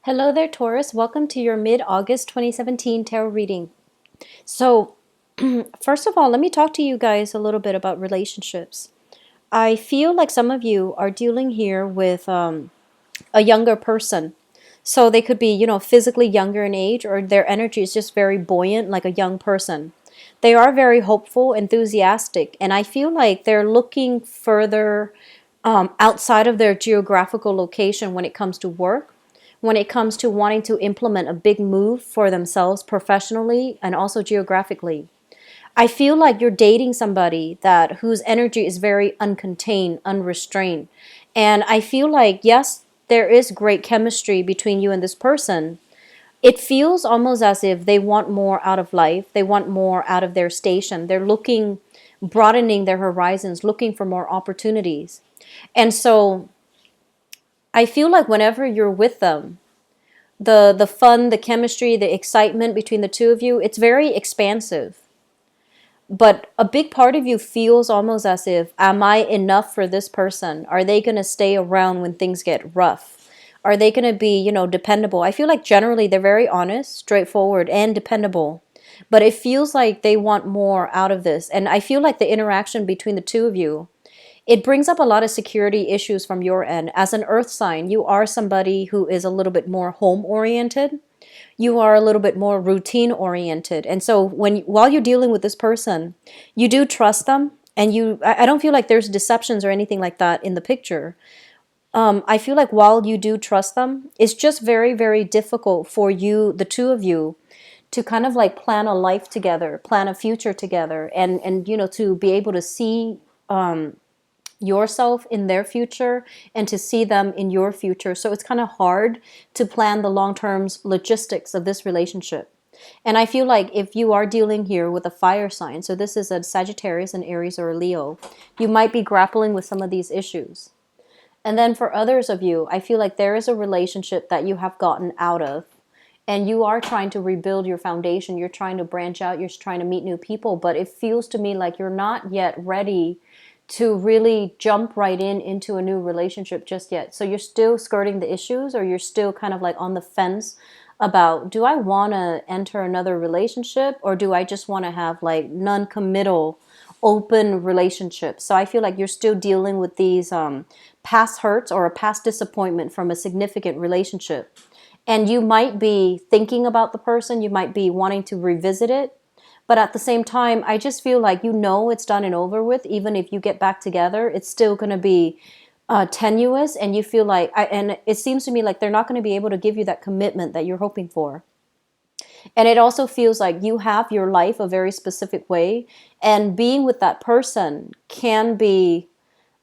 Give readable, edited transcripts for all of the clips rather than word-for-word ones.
Hello there, Taurus. Welcome to your mid-August 2017 tarot reading. So, first of all, let me talk to you guys a little bit about relationships. I feel like some of you are dealing here with a younger person. So they could be, physically younger in age, or their energy is just very buoyant, like a young person. They are very hopeful, enthusiastic, and I feel like they're looking further outside of their geographical location when it comes to work, when it comes to wanting to implement a big move for themselves professionally and also geographically. I feel like you're dating somebody that whose energy is very uncontained, unrestrained. And I feel like, yes, there is great chemistry between you and this person. It feels almost as if they want more out of life. They want more out of their station. They're looking, broadening their horizons, looking for more opportunities. And so I feel like whenever you're with them, the fun, the chemistry, the excitement between the two of you, it's very expansive. But a big part of you feels almost as if, am I enough for this person? Are they going to stay around when things get rough? Are they going to be, dependable? I feel like generally they're very honest, straightforward, and dependable. But it feels like they want more out of this. And I feel like the interaction between the two of you, it brings up a lot of security issues from your end. As an earth sign, you are somebody who is a little bit more home oriented. You are a little bit more routine oriented. And so while you're dealing with this person, you do trust them, and I don't feel like there's deceptions or anything like that in the picture. I feel like while you do trust them, it's just very, very difficult for you, the two of you, to kind of like plan a life together, plan a future together, and to be able to see yourself in their future and to see them in your future. So it's kind of hard to plan the long-term logistics of this relationship. And I feel like if you are dealing here with a fire sign, so this is a Sagittarius, an Aries, or a Leo, you might be grappling with some of these issues. And then for others of you, I feel like there is a relationship that you have gotten out of, and you are trying to rebuild your foundation. You're trying to branch out. You're trying to meet new people. But it feels to me like you're not yet ready to really jump right into a new relationship just yet. So you're still skirting the issues, or you're still kind of like on the fence about, do I want to enter another relationship, or do I just want to have like non-committal open relationships? So I feel like you're still dealing with these past hurts or a past disappointment from a significant relationship. And you might be thinking about the person, you might be wanting to revisit it, but at the same time, I just feel like it's done and over with. Even if you get back together, it's still going to be tenuous, and you feel like, and it seems to me like they're not going to be able to give you that commitment that you're hoping for. And it also feels like you have your life a very specific way, and being with that person can be,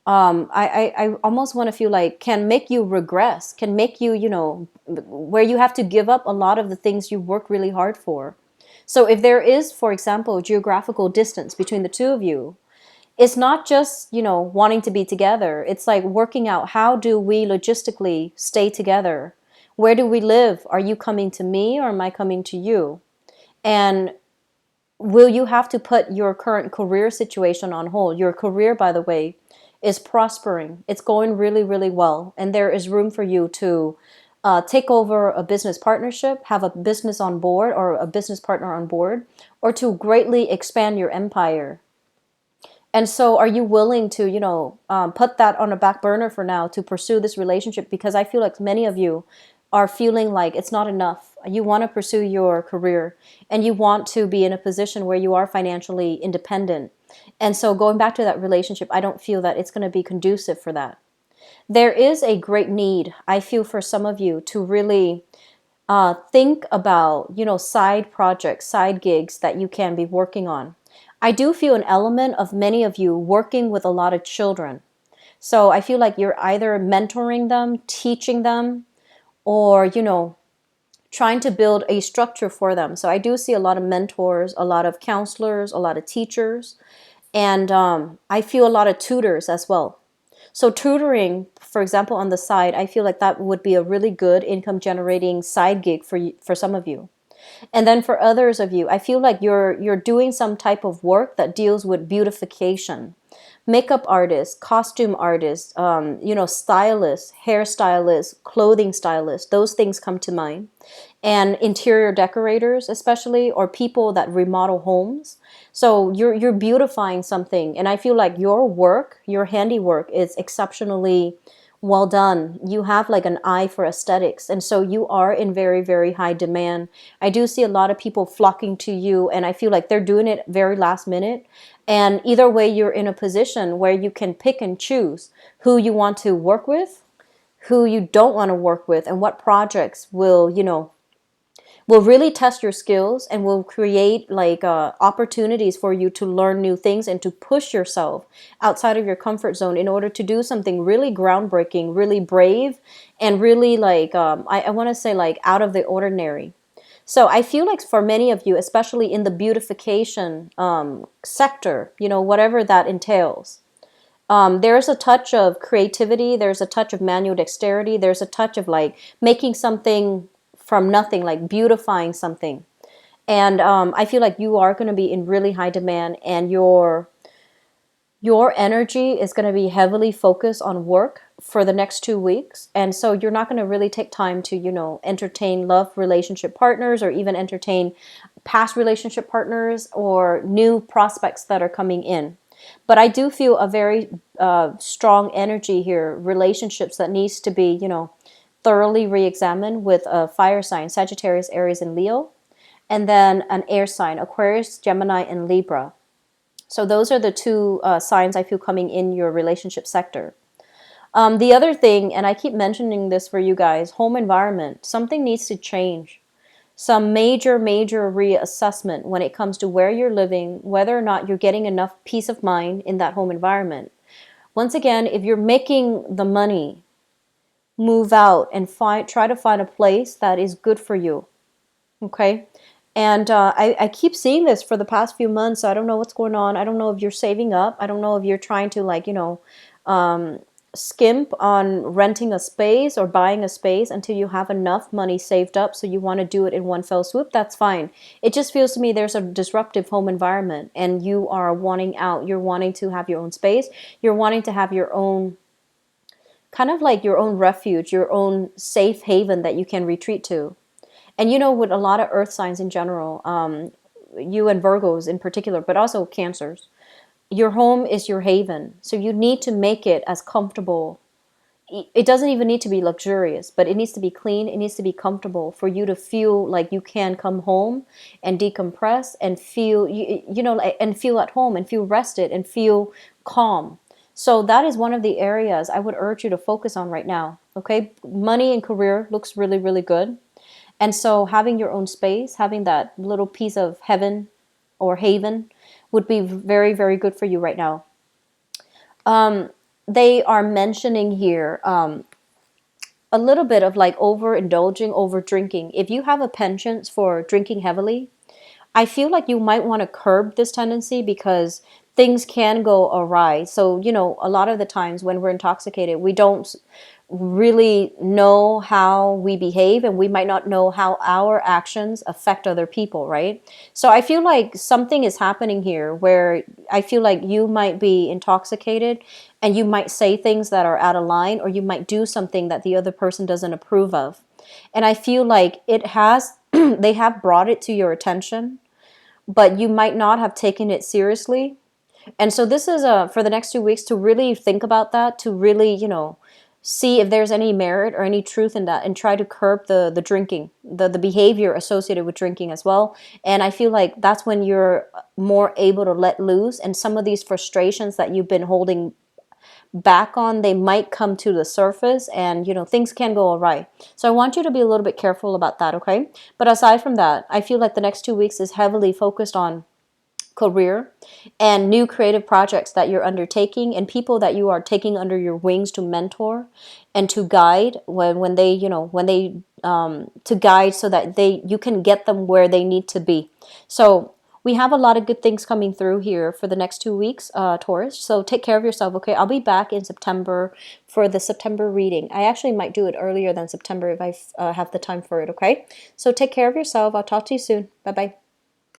I almost want to feel like, can make you regress, can make you, where you have to give up a lot of the things you work really hard for. So if there is, for example, geographical distance between the two of you, it's not just, wanting to be together. It's like working out, how do we logistically stay together? Where do we live? Are you coming to me, or am I coming to you? And will you have to put your current career situation on hold? Your career, by the way, is prospering. It's going really, really well. And there is room for you to take over a business partnership, have a business on board, or a business partner on board, or to greatly expand your empire. And so are you willing to, put that on a back burner for now to pursue this relationship? Because I feel like many of you are feeling like it's not enough. You want to pursue your career, and you want to be in a position where you are financially independent. And so going back to that relationship, I don't feel that it's going to be conducive for that. There is a great need, I feel, for some of you to really think about, side projects, side gigs that you can be working on. I do feel an element of many of you working with a lot of children. So I feel like you're either mentoring them, teaching them, or, trying to build a structure for them. So I do see a lot of mentors, a lot of counselors, a lot of teachers, and I feel a lot of tutors as well. So tutoring, for example, on the side, I feel like that would be a really good income generating side gig for some of you. And then for others of you, I feel like you're doing some type of work that deals with beautification. makeup artists, costume artists, you know, stylists, hairstylists, clothing stylists, those things come to mind. And interior decorators, especially, or people that remodel homes. So you're beautifying something, and I feel like your work, your handiwork, is exceptionally well done. You have like an eye for aesthetics, and so you are in very, very high demand. I do see a lot of people flocking to you, and I feel like they're doing it very last minute. And either way, you're in a position where you can pick and choose who you want to work with, who you don't want to work with, and what projects will, you know, will really test your skills and will create like opportunities for you to learn new things and to push yourself outside of your comfort zone in order to do something really groundbreaking, really brave, and really like I want to say like out of the ordinary. So I feel like for many of you, especially in the beautification sector, you know, whatever that entails, there's a touch of creativity, there's a touch of manual dexterity, there's a touch of like making something from nothing, like beautifying something. And I feel like you are going to be in really high demand, and your energy is going to be heavily focused on work for the next 2 weeks. And so you're not going to really take time to, you know, entertain love relationship partners or even entertain past relationship partners or new prospects that are coming in. But I do feel a very strong energy here, relationships that needs to be, you know, thoroughly re-examined with a fire sign, Sagittarius, Aries, and Leo, and then an air sign, Aquarius, Gemini, and Libra. So those are the two signs I feel coming in your relationship sector. The other thing, and I keep mentioning this for you guys, home environment. Something needs to change. Some major, major reassessment when it comes to where you're living, whether or not you're getting enough peace of mind in that home environment. Once again, if you're making the money, move out and try to find a place that is good for you. Okay. And I keep seeing this for the past few months. So I don't know what's going on. I don't know if you're saving up. I don't know if you're trying to like, you know, skimp on renting a space or buying a space until you have enough money saved up. So you want to do it in one fell swoop. That's fine. It just feels to me there's a disruptive home environment and you are wanting out. You're wanting to have your own space. You're wanting to have your own kind of like your own refuge, your own safe haven that you can retreat to. And you know, with a lot of earth signs in general, you and Virgos in particular, but also Cancers, your home is your haven. So you need to make it as comfortable. It doesn't even need to be luxurious, but it needs to be clean. It needs to be comfortable for you to feel like you can come home and decompress and feel, you know, and feel at home and feel rested and feel calm. So that is one of the areas I would urge you to focus on right now. Okay. Money and career looks really, really good. And so having your own space, having that little piece of heaven or haven would be very, very good for you right now. They are mentioning here a little bit of like overindulging, over drinking. If you have a penchant for drinking heavily, I feel like you might want to curb this tendency because things can go awry. So, you know, a lot of the times when we're intoxicated, we don't really know how we behave and we might not know how our actions affect other people, right? So I feel like something is happening here where I feel like you might be intoxicated and you might say things that are out of line or you might do something that the other person doesn't approve of. And I feel like it has, they have brought it to your attention, but you might not have taken it seriously. And so this is for the next 2 weeks to really think about that, to really, you know, see if there's any merit or any truth in that and try to curb the drinking, the behavior associated with drinking as well. And I feel like that's when you're more able to let loose and some of these frustrations that you've been holding back on, they might come to the surface and, you know, things can go awry. So I want you to be a little bit careful about that, okay? But aside from that, I feel like the next 2 weeks is heavily focused on career and new creative projects that you're undertaking and people that you are taking under your wings to mentor and to guide when they, you know, when they to guide so that you can get them where they need to be. So we have a lot of good things coming through here for the next 2 weeks, Taurus. So take care of yourself, okay? I'll be back in September for the September reading. I actually might do it earlier than September if I have the time for it, okay? So take care of yourself. I'll talk to you soon. Bye-bye.